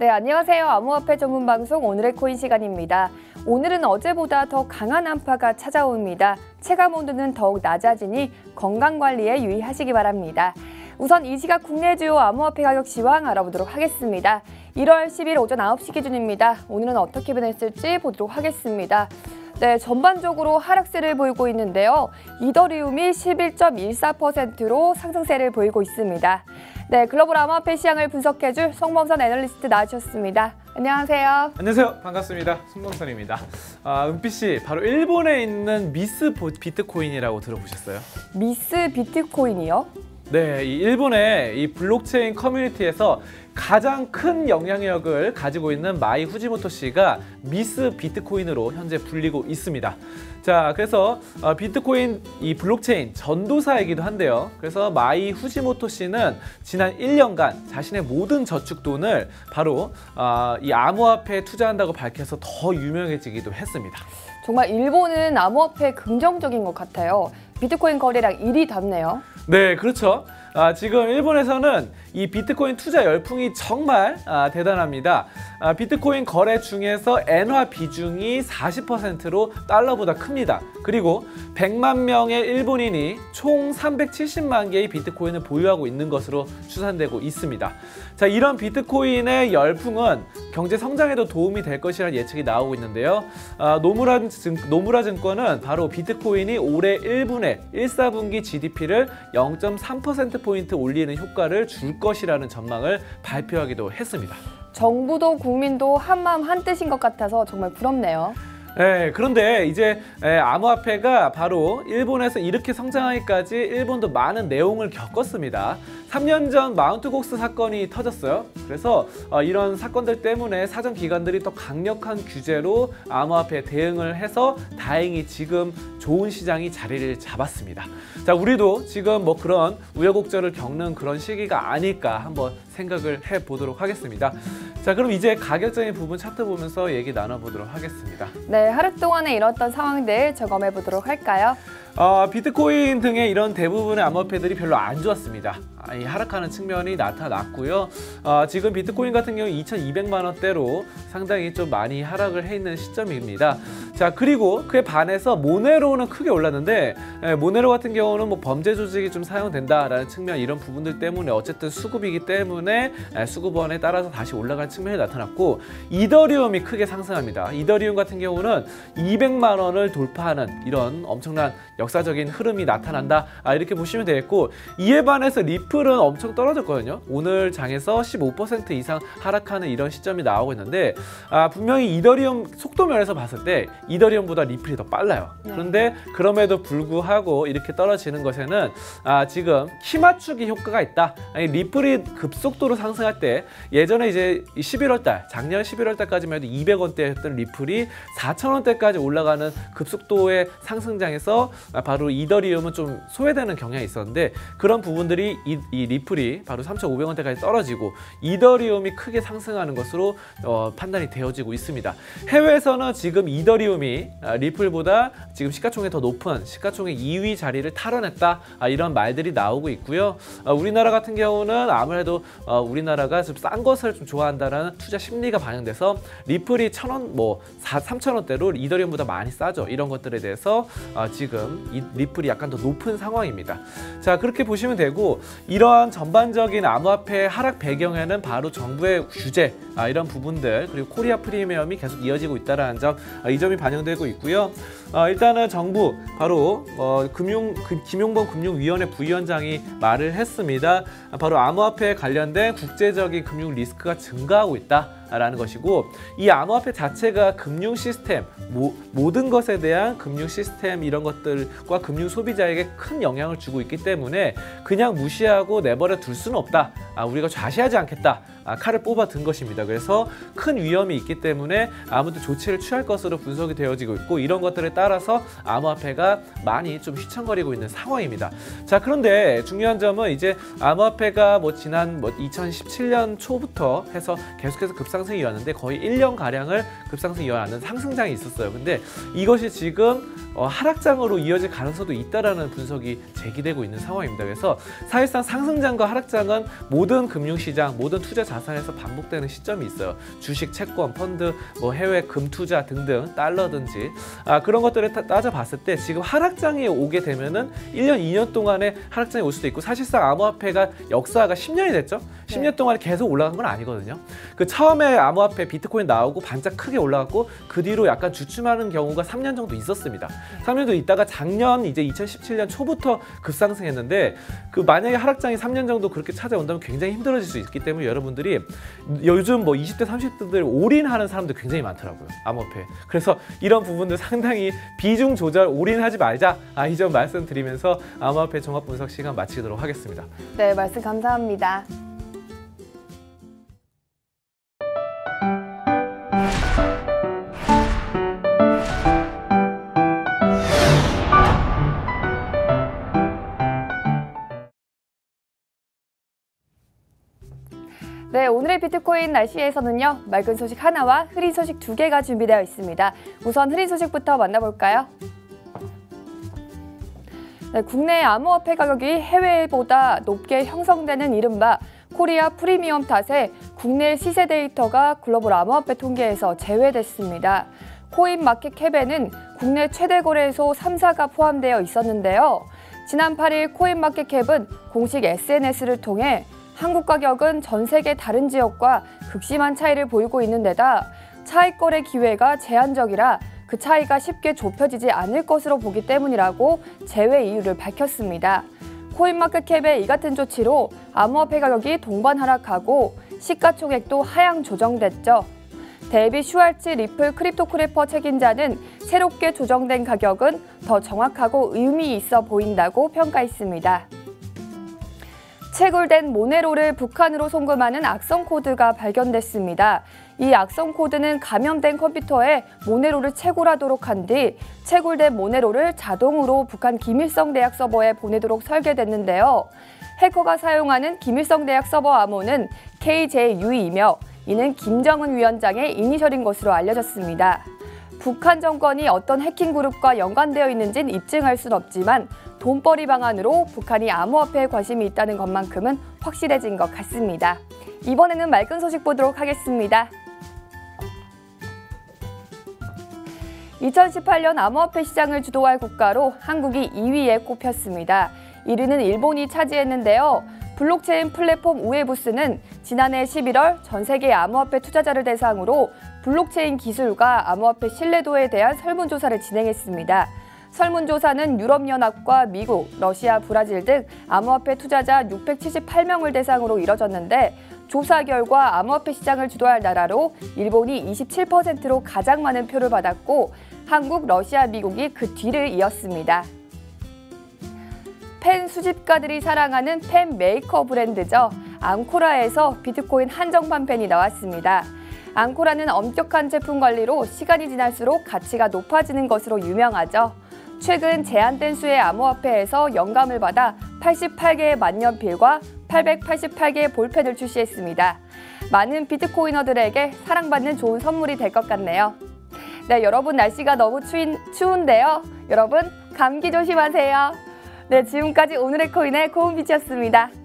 네, 안녕하세요. 암호화폐 전문 방송 오늘의 코인 시간입니다. 오늘은 어제보다 더 강한 한파가 찾아옵니다. 체감 온도는 더욱 낮아지니 건강관리에 유의하시기 바랍니다. 우선 이 시각 국내 주요 암호화폐 가격 시황 알아보도록 하겠습니다. 1월 10일 오전 9시 기준입니다. 오늘은 어떻게 변했을지 보도록 하겠습니다. 네, 전반적으로 하락세를 보이고 있는데요. 이더리움이 11.14%로 상승세를 보이고 있습니다. 네, 글로벌 암호화폐 시장을 분석해줄 송범선 애널리스트 나와주셨습니다. 안녕하세요. 안녕하세요. 반갑습니다. 송범선입니다. 은피 씨, 바로 일본에 있는 미스 비트코인이라고 들어보셨어요? 미스 비트코인이요? 네, 이 일본의 이 블록체인 커뮤니티에서 가장 큰 영향력을 가지고 있는 마이 후지모토 씨가 미스 비트코인으로 현재 불리고 있습니다. 자, 그래서 비트코인 이 블록체인 전도사이기도 한데요. 그래서 마이 후지모토 씨는 지난 1년간 자신의 모든 저축 돈을 바로 이 암호화폐에 투자한다고 밝혀서 더 유명해지기도 했습니다. 정말 일본은 암호화폐에 긍정적인 것 같아요. 비트코인 거래량 1위 답네요. 네, 그렇죠. 지금 일본에서는 이 비트코인 투자 열풍이 정말 대단합니다. 비트코인 거래 중에서 엔화 비중이 40%로 달러보다 큽니다. 그리고 100만 명의 일본인이 총 370만 개의 비트코인을 보유하고 있는 것으로 추산되고 있습니다. 자, 이런 비트코인의 열풍은 경제 성장에도 도움이 될 것이라는 예측이 나오고 있는데요. 노무라 증권은 바로 비트코인이 올해 1분기 GDP를 0.3%포인트 올리는 효과를 줄 것이라는 전망을 발표하기도 했습니다. 정부도 국민도 한마음 한뜻인 것 같아서 정말 부럽네요. 네, 그런데 이제 암호화폐가 바로 일본에서 이렇게 성장하기까지 일본도 많은 내용을 겪었습니다. 3년 전 마운트 곡스 사건이 터졌어요. 그래서 이런 사건들 때문에 사정 기관들이 더 강력한 규제로 암호화폐에 대응을 해서 다행히 지금 좋은 시장이 자리를 잡았습니다. 자, 우리도 지금 뭐 그런 우여곡절을 겪는 그런 시기가 아닐까 한번 생각을 해보도록 하겠습니다. 자, 그럼 이제 가격적인 부분 차트 보면서 얘기 나눠보도록 하겠습니다. 네, 하루 동안에 일어났던 상황들 점검해 보도록 할까요? 비트코인 등의 이런 대부분의 암호화폐들이 별로 안 좋았습니다. 이 하락하는 측면이 나타났고요. 지금 비트코인 같은 경우 2,200만 원대로 상당히 좀 많이 하락을 해 있는 시점입니다. 자, 그리고 그에 반해서 모네로는 크게 올랐는데 모네로 같은 경우는 뭐 범죄 조직이 좀 사용된다라는 측면 이런 부분들 때문에 어쨌든 수급이기 때문에 수급원에 따라서 다시 올라가는 측면이 나타났고 이더리움이 크게 상승합니다. 이더리움 같은 경우는 200만 원을 돌파하는 이런 엄청난 역사적인 흐름이 나타난다. 이렇게 보시면 되겠고 이에 반해서 리플은 엄청 떨어졌거든요. 오늘 장에서 15% 이상 하락하는 이런 시점이 나오고 있는데 분명히 이더리움 속도 면에서 봤을 때 이더리움보다 리플이 더 빨라요. 그런데 그럼에도 불구하고 이렇게 떨어지는 것에는 지금 키 맞추기 효과가 있다. 리플이 급속도로 상승할 때 예전에 이제 11월달 작년 11월달까지만 해도 200원대였던 리플이 4,000원대까지 올라가는 급속도의 상승장에서 바로 이더리움은 좀 소외되는 경향이 있었는데 그런 부분들이 이 리플이 바로 3,500원대까지 떨어지고 이더리움이 크게 상승하는 것으로 판단이 되어지고 있습니다. 해외에서는 지금 이더리움이 리플보다 지금 시가총액 더 높은 시가총액 2위 자리를 탈환했다. 이런 말들이 나오고 있고요. 우리나라 같은 경우는 아무래도 우리나라가 좀 싼 것을 좀 좋아한다라는 투자 심리가 반영돼서 리플이 1,000원, 뭐 3,000원대로 이더리움보다 많이 싸죠. 이런 것들에 대해서 지금 이 리플이 약간 더 높은 상황입니다. 자, 그렇게 보시면 되고 이러한 전반적인 암호화폐 하락 배경에는 바로 정부의 규제 이런 부분들 그리고 코리아 프리미엄이 계속 이어지고 있다는 점 이 점이 반영되고 있고요. 일단은 정부 바로 김용범 금융위원회 부위원장이 말을 했습니다. 바로 암호화폐에 관련된 국제적인 금융 리스크가 증가하고 있다라는 것이고 이 암호화폐 자체가 금융 시스템 모든 것에 대한 금융 시스템 이런 것들과 금융 소비자에게 큰 영향을 주고 있기 때문에 그냥 무시하고 내버려 둘 수는 없다. 우리가 좌시하지 않겠다. 칼을 뽑아 든 것입니다. 그래서 큰 위험이 있기 때문에 아무도 조치를 취할 것으로 분석이 되어지고 있고 이런 것들에 따라서 암호화폐가 많이 좀 휘청거리고 있는 상황입니다. 자, 그런데 중요한 점은 이제 암호화폐가 지난 2017년 초부터 해서 계속해서 급상승이 이어왔는데 거의 1년 가량을 급상승이 이어왔는 상승장이 있었어요. 근데 이것이 지금 하락장으로 이어질 가능성도 있다라는 분석이 제기되고 있는 상황입니다. 그래서 사실상 상승장과 하락장은 모든 금융시장, 모든 투자 자산에서 반복되는 시점이 있어요. 주식, 채권, 펀드, 해외 금 투자 등등, 달러든지 그런 것들을 따져봤을 때 지금 하락장이 오게 되면은 1년, 2년 동안에 하락장이 올 수도 있고, 사실상 암호화폐가 역사가 10년이 됐죠. 10년 동안 계속 올라간 건 아니거든요. 그 처음에 암호화폐 비트코인 나오고 반짝 크게 올라갔고 그 뒤로 약간 주춤하는 경우가 3년 정도 있었습니다. 3년도 있다가 작년 이제 2017년 초부터 급상승했는데, 그 만약에 하락장이 3년 정도 그렇게 찾아온다면 굉장히 힘들어질 수 있기 때문에 여러분들이 요즘 20대, 30대들 올인하는 사람들 굉장히 많더라고요. 암호화폐. 그래서 이런 부분들 상당히 비중 조절 올인하지 말자. 이 점 말씀드리면서 암호화폐 종합 분석 시간 마치도록 하겠습니다. 네, 말씀 감사합니다. 네, 오늘의 비트코인 날씨에서는요, 맑은 소식 하나와 흐린 소식 2개가 준비되어 있습니다. 우선 흐린 소식부터 만나볼까요? 네, 국내 암호화폐 가격이 해외보다 높게 형성되는 이른바 코리아 프리미엄 탓에 국내 시세 데이터가 글로벌 암호화폐 통계에서 제외됐습니다. 코인마켓캡에는 국내 최대 거래소 3사가 포함되어 있었는데요. 지난 8일 코인마켓캡은 공식 SNS를 통해 한국 가격은 전 세계 다른 지역과 극심한 차이를 보이고 있는 데다 차익 거래 기회가 제한적이라 그 차이가 쉽게 좁혀지지 않을 것으로 보기 때문이라고 제외 이유를 밝혔습니다. 코인마켓캡의 이 같은 조치로 암호화폐 가격이 동반 하락하고 시가총액도 하향 조정됐죠. 데이빗 슈왈츠 리플 크립토크래퍼 책임자는 새롭게 조정된 가격은 더 정확하고 의미 있어 보인다고 평가했습니다. 채굴된 모네로를 북한으로 송금하는 악성 코드가 발견됐습니다. 이 악성 코드는 감염된 컴퓨터에 모네로를 채굴하도록 한 뒤 채굴된 모네로를 자동으로 북한 김일성 대학 서버에 보내도록 설계됐는데요. 해커가 사용하는 김일성 대학 서버 암호는 KJU이며 이는 김정은 위원장의 이니셜인 것으로 알려졌습니다. 북한 정권이 어떤 해킹 그룹과 연관되어 있는지는 입증할 순 없지만 돈벌이 방안으로 북한이 암호화폐에 관심이 있다는 것만큼은 확실해진 것 같습니다. 이번에는 맑은 소식 보도록 하겠습니다. 2018년 암호화폐 시장을 주도할 국가로 한국이 2위에 꼽혔습니다. 1위는 일본이 차지했는데요. 블록체인 플랫폼 우에부스는 지난해 11월 전 세계 암호화폐 투자자를 대상으로 블록체인 기술과 암호화폐 신뢰도에 대한 설문조사를 진행했습니다. 설문조사는 유럽연합과 미국, 러시아, 브라질 등 암호화폐 투자자 678명을 대상으로 이뤄졌는데 조사 결과 암호화폐 시장을 주도할 나라로 일본이 27%로 가장 많은 표를 받았고 한국, 러시아, 미국이 그 뒤를 이었습니다. 펜 수집가들이 사랑하는 펜 메이커 브랜드죠. 앙코라에서 비트코인 한정판 펜이 나왔습니다. 앙코라는 엄격한 제품 관리로 시간이 지날수록 가치가 높아지는 것으로 유명하죠. 최근 제한된 수의 암호화폐에서 영감을 받아 88개의 만년필과 888개의 볼펜을 출시했습니다. 많은 비트코이너들에게 사랑받는 좋은 선물이 될 것 같네요. 네, 여러분 날씨가 너무 추운데요. 여러분 감기 조심하세요. 네, 지금까지 오늘의 코인의 고은빛이었습니다.